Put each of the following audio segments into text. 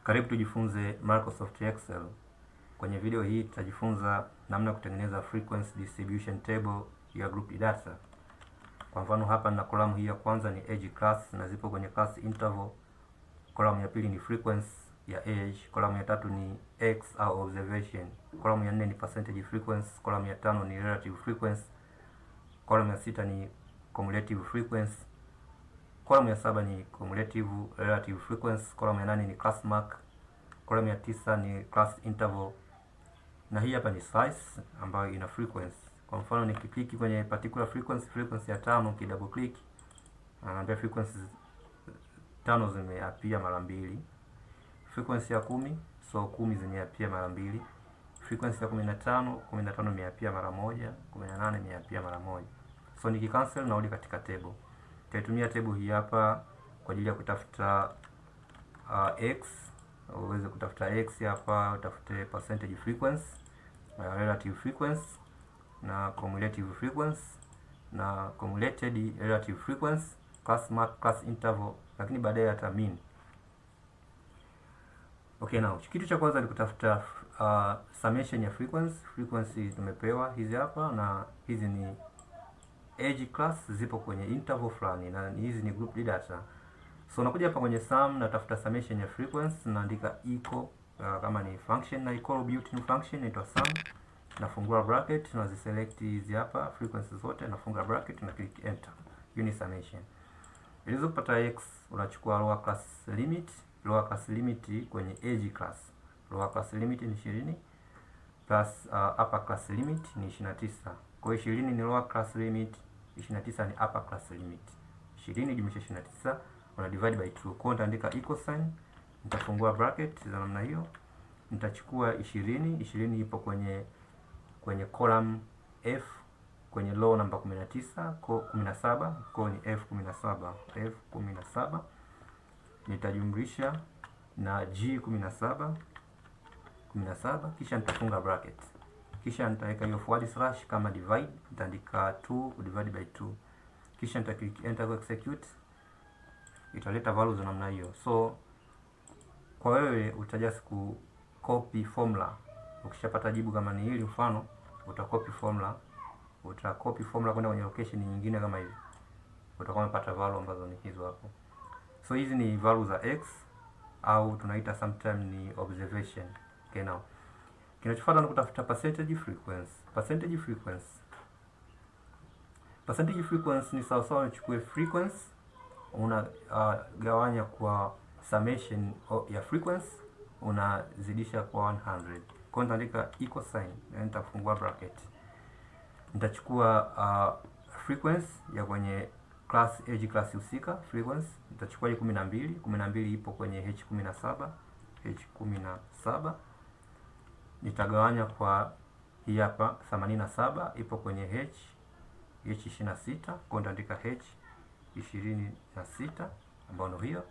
Karibu tujifunze Microsoft Excel. Kwenye video hii tutajifunza namna kutengeneza frequency distribution table ya group data. Kwa mfano hapa na column hii ya kwanza ni age class na zipo kwenye class interval. Column ya pili ni frequency ya age, column ya tatu ni x au observation. Column ya nne ni percentage frequency, column ya tano ni relative frequency. Column ya sita ni cumulative frequency. Column ya saba ni cumulative relative frequency. Column ya nane ni class mark. Column ya tisa ni class interval. Na hii hapa ni size ambayo ina frequency. Kwa mfano nikikliki kwenye particular frequency ya tano, ki double click anaambia frequency tano zimeapia mara mbili. Frequency ya 10, so 10 zimeapia mara mbili. Frequency ya 15 imeapia mara moja, 18 imeapia mara moja. So nikicancel narudi katika table. Tutaitumia table hii hapa kwa ajili ya kutafuta x. Uweze kutafuta x hapa, utafute percentage frequency, relative frequency na cumulative frequency na cumulated relative frequency, class mark, class interval, lakini baadaye hata mean. Okay, now kitu cha kwanza ni kutafuta summation ya frequency. Frequency tumepewa hizi hapa na hizi ni age class, zipo kwenye interval fulani na hizi ni group data. So nakuja hapa kwenye sum, natafuta summation ya frequency, naandika equal kama ni function na equal built-in function inaitwa sum. Nafungua bracket, naziselect hizi hapa frequency zote, nafunga bracket na click enter. Hiyo ni summation. Ili kupata x unachukua lower class limit. Lower class limit kwenye age class, lower class limit ni 20 plus upper class limit ni 29. Kwa hiyo 20 ni lower class limit, 29 ni upper class limit. 20 jumlisha 29 una divide by 2. Kwa hiyo nitaandika equal sign, nitafungua bracket za namna hiyo. Nitachukua 20 ipo kwenye column F kwenye row namba 19 kwa 17, kwa ni F17. Nitajumlisha na G17 kisha nitafunga bracket. Kisha nitaweka hiyo forward slash kama divide, nitaandika 2 divide by 2. Kisha nita click enter ku execute. Italeta values namna hiyo. So kwa wewe utajust ku copy formula. Ukishapata jibu kama ni hili mfano, utacopy formula kwenda kwenye location nyingine kama hivi. Utakuwa umepata value ambazo ni hizo hapo. So hizi ni values za x au tunaita sometimes ni observation. Okay, now kinachofuata ni kutafuta percentage frequency. Percentage frequency ni sawa sawa uchukue frequency unagawanya kwa summation ya frequency unazidisha kwa 100. Kwa hiyo nitaandika equal sign na nitafungua bracket. Nitachukua frequency ya kwenye class age class husika frequency, nitachukua 12 ipo kwenye H17. Nitagawanya kwa hii hapa 87 ipo kwenye H26, kwa nitaandika H26 ambayo ndio hiyo.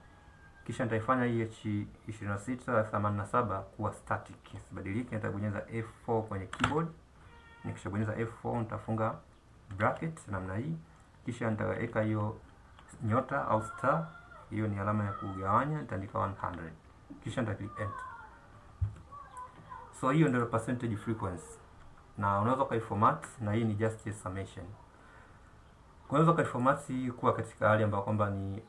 Kisha nitaifanya hii H26 87 kuwa static, isibadilike. Nitabonyeza F4 kwenye keyboard. Nikishabonyeza F4 nitafunga bracket namna hii. Kisha nitaweka hiyo nyota au star, hiyo ni alama ya kugawanya, nitaandika 100. Kisha nita click enter. So hiyo ndio percentage frequency. Na unaweza ukaiformat, na hii ni just a summation. Unaweza ukaiformat hii kuwa katika hali ambayo kwamba ni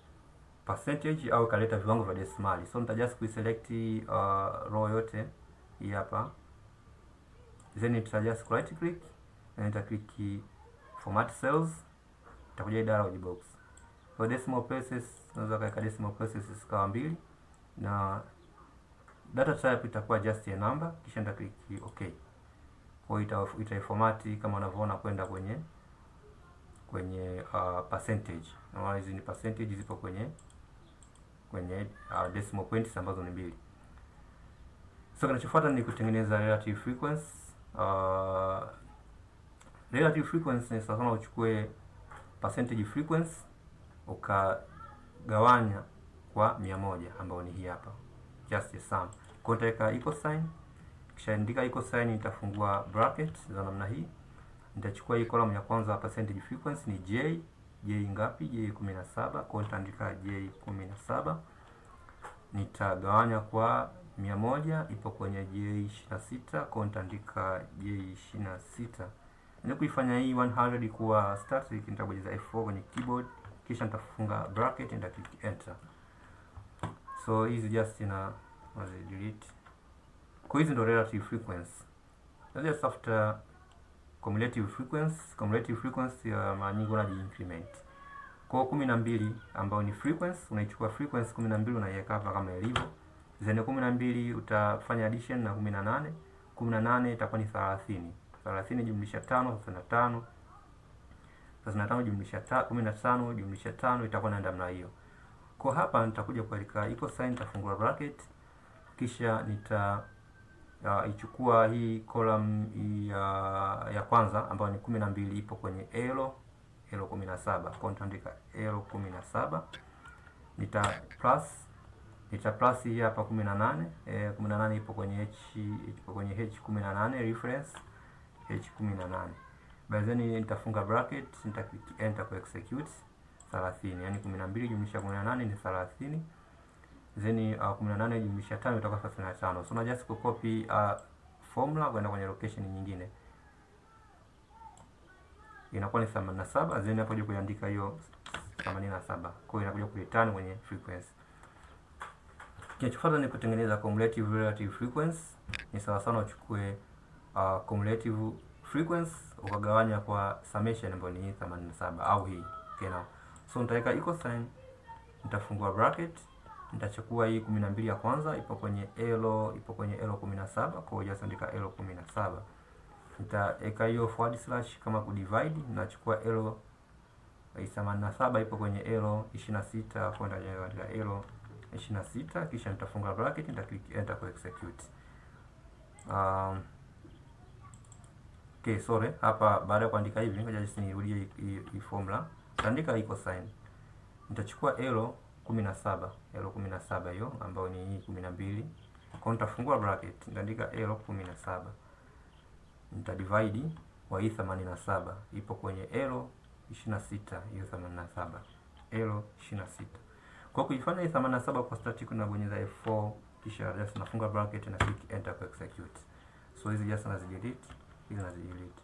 percentage au kaleta viwango vya desimali. So nita just kuselect row yote hii hapa. Then nita just right click na nita click format cells. Itakuja dialog box. For decimal places unaweza kuweka decimal places zikawa 2 na data type itakuwa just a number, kisha nita click okay. Kwa hiyo itaiformati kama unavyoona kwenda kwenye percentage. Na hizi ni percentage zipo kwenye decimal points ambazo ni 2. So kinachofuata ni kutengeneza relative frequency. Relative frequency ni sawa, uchukue percentage frequency ukagawanya kwa 100 ambao ni hii hapa, just a sum. Kwa nitaweka equal sign, kisha andika equal sign, nitafungua bracket za namna hii. Nitachukua hii column ya kwanza percentage frequency ni J ngapi? J17. Kwa nitaandika J17 nitagawanya kwa 100 ipo kwenye J26, kwa nitaandika J26. Ili kuifanya hii 100 kuwa static, nitabonyeza F4 kwenye keyboard, kisha nitafunga bracket, nita click enter. So hizi just na delete. Kwa hizi ndo relative frequency. Let's after cumulative frequency. Cumulative frequency mara nyingi unaji increment. Kwa 12 ambao ni frequency, unaichukua frequency 12 unaiweka hapa kama ilivyo. Zene 12 utafanya addition na 18. 18 itakuwa ni 30. 30 jumlisha 5 35. 35 jumlisha 15 jumlisha 5 itakuwa na namna hiyo. Kwa hapa nitakuja kuandika equal sign, nitafungua bracket, kisha nita ichukua hii column ya kwanza ambayo ni 12 ipo kwenye L17. Kwa nitaandika L17, nita plus hii hapa 18. 18 ipo kwenye H18 reference H18. Baadaye nitafunga bracket, nita click enter ku execute 30. Yani 12 jumlisha 18 ni 30. Then 18 jumlisha 5 itakuwa 35. So na just copy formula kwenda kwenye location nyingine, inakuwa ni 87. Then hapo kuandika hiyo 87, kwa hiyo inakuja kureturn kwenye frequency. Kinachofuata ni kutengeneza cumulative relative frequency. Ni sawa sana uchukue cumulative frequency ukagawanya kwa summation ambayo ni 87 au hii. Okay, now so nitaweka equal sign, nitafungua bracket, nitachukua hii 12 ya kwanza ipo kwenye L17, kwa hiyo andika L17. Nitaweka hiyo forward slash kama ku divide, nachukua L87 ipo kwenye L26, kwa hiyo andika L26, kisha nitafunga bracket, nita click enter ku execute. Okay, sorry, hapa baada ya kuandika hivi ngoja just nirudie hii formula. Nitaandika equal sign, nitachukua L17 hiyo ambayo ni hii 12, kwa nitafungua bracket, nitaandika L17, nita divide kwa hii 87 ipo kwenye L26, hiyo 87 L26. Kwa kuifanya hii 87 kwa static nabonyeza F4, kisha just nafunga bracket na click enter ku execute. So hizi just nazidelete, hizi nazidelete.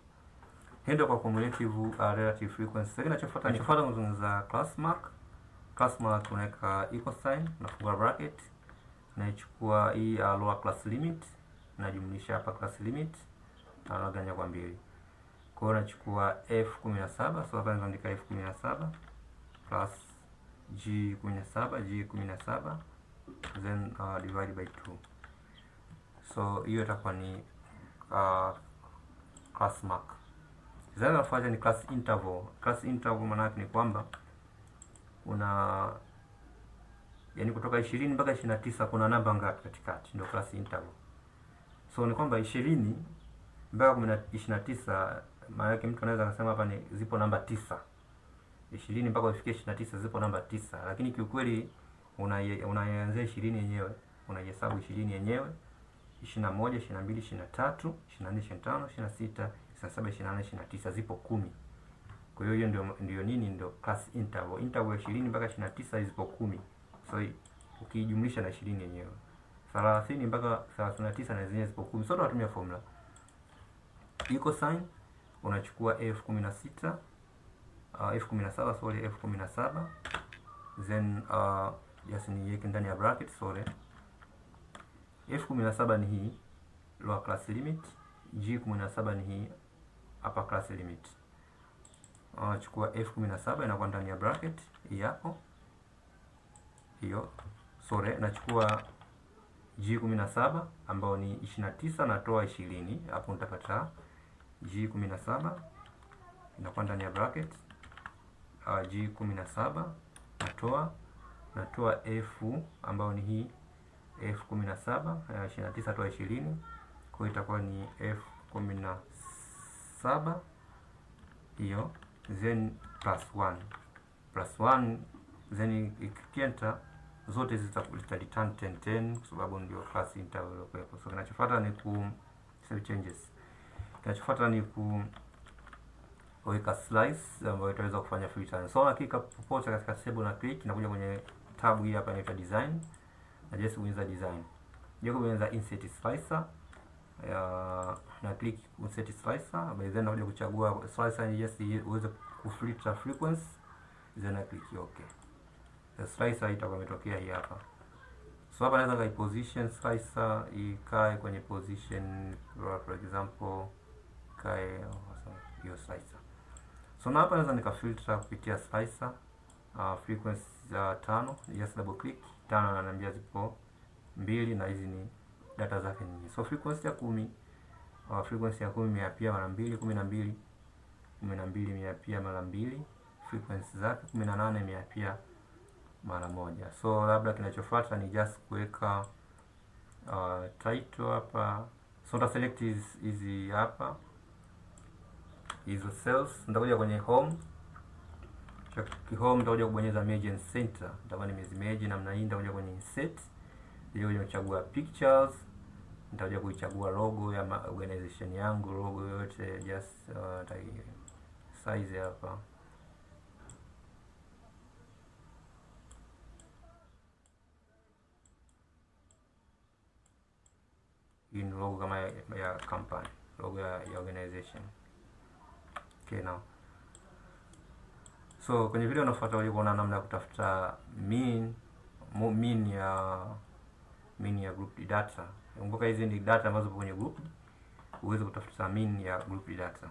Hendo kwa cumulative relative frequency. Sasa kinachofuata ni kuzungumza class mark. Class mark unaweka equal sign, nafungua bracket, naichukua hii lower class limit, najumlisha hapa class limit na nagawanya kwa 2. Kwa hiyo nachukua F17, so hapa naandika F17 plus G17 then divide by 2. So hiyo itakuwa ni class mark. Sasa nafuata ni class interval. Class interval maana yake ni kwamba yani kutoka 20 mpaka 29 kuna namba ngapi katikati, ndio class interval. So ni kwamba 20 mpaka 29, maana yake mtu anaweza kusema hapa ni zipo namba 9. 20 mpaka ufikie 29 zipo namba 9, lakini kiukweli unaanzia 20 yenyewe, unahesabu 20 yenyewe, 21, 22, 23, 24, 25, 26, 27, 28, 29 zipo 10. Kwa hiyo ndio nini, ndio class interval. Interval 20 mpaka 29 zipo 10. So ukijumlisha na 20 yenyewe 30 mpaka 39 na zenyewe zipo 10. So tunatumia formula equal sign, unachukua F17 F17 then just niweke ndani ya bracket, sorry. F17 ni hii lower class limit, G17 ni hii upper class limit. Chukua F17 inakuwa ndani ya bracket hii hapo hiyo, sorry, nachukua G17 ambao ni 29 natoa 20, hapo nitapata G17 inakuwa ndani ya bracket. G17 natoa F ambao ni hii F17 29 toa 20, kwa itakuwa ni F17 hiyo, then plus 1 then ikienta zote zita return 10 kwa sababu ndio class interval kwa. So kinachofuata ni ku save changes. Kinachofuata ni kuweka slice ambayo itaweza kufanya filter. So hakika popote katika table na click, nakuja kwenye tab hii hapa inaitwa design. na just kubonyeza design. Je, kubonyeza insert slicer, na click insert slicer, by then nakuja kuchagua slicer ni just uweze kufilter frequency, then na click okay. The slicer itakuwa imetokea hii hapa. So hapa naweza position slicer ikae kwenye position, for example kae hiyo slicer. So na hapa naweza nikafilter kupitia slicer frequency za 5, just double click 5, na ananiambia zipo 2 na hizi ni data zake nyingi. So frequency ya 10, frequency ya 10 imeapia mara 2, 12 imeapia mara 2, frequency zake 18 imeapia mara 1. So labda kinachofuata ni just kuweka title hapa. So nita select hizi hapa hizo cells, nitakuja kwenye home. Home nitakuja kubonyeza merge and center, nitakuwa nimezimerge namna hii. Nitakuja kwenye insert, nitakuja kuchagua pictures, nitakuja kuichagua logo ya organization yangu, logo yote just size hapa in logo kama ya company, logo ya organization. Okay, now so kwenye video inafuata utakuja kuona namna ya kutafuta mean ya group data. Kumbuka hizi ni data ambazo kwenye group, uweze kutafuta mean ya group data.